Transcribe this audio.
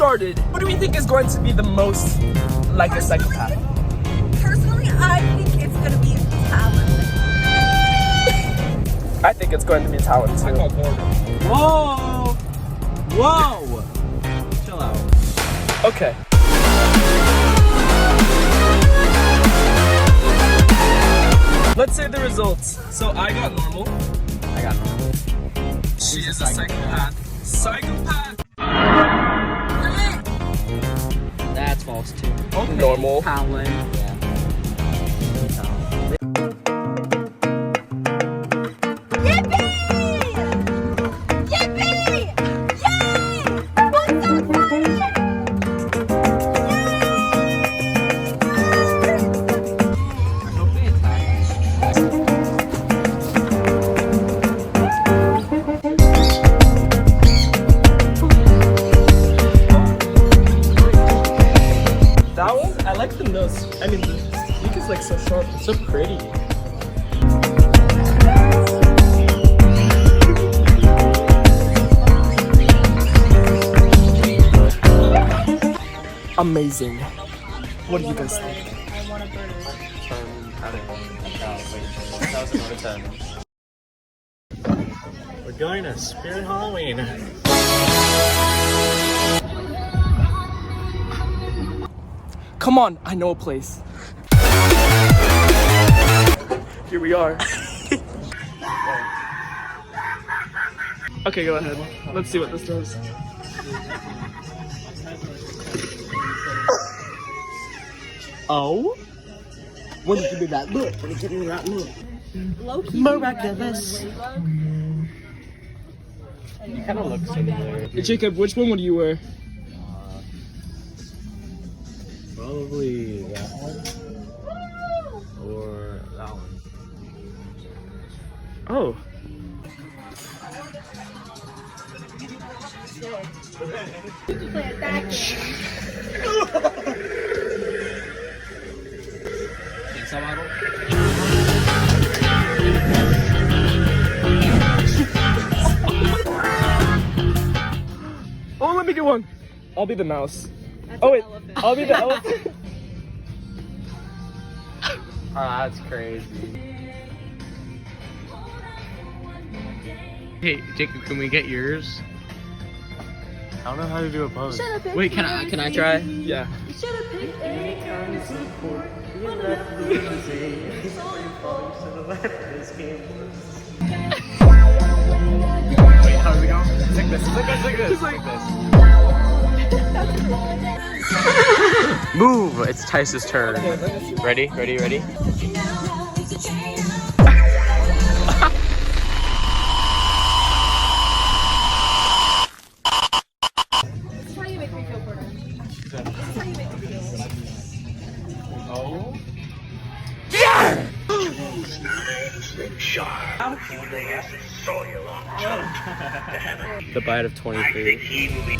started, what do we think is going to be the most like a psychopath? Personally, I think it's gonna be talent. I think it's going to be talent too. Whoa! Whoa! Chill out. Okay. Let's say the results. So I got normal. I got normal. She is a psychopath. Psychopath! That's false too. Okay. Normal. Talent. Yeah. Yippee! Yippee! Yay! What's up, buddy? That one? I like the nose. I mean, the beak is like so sharp. It's so pretty. Amazing. What do you guys think? We're going to Spirit Halloween. Come on, I know a place. Here we are. Okay, go ahead. Let's see what this does. Oh? When did you give me that look? When did you give me that look? Low-key. Miraculous. You kind of look similar. Jacob, which one would you wear? Probably that one. Or that one. Oh. Oh, let me get one. I'll be the mouse. Oh wait, I'll be the elephant. Oh, that's crazy. Hey, Jacob, can we get yours? I don't know how to do a pose. Wait, can I try? Yeah. Wait, how do we go? It's like this. It's like this. It's like this. Move! It's Tice's turn. Ready? Ready? Ready? Oh. Yeah! The bite of 23.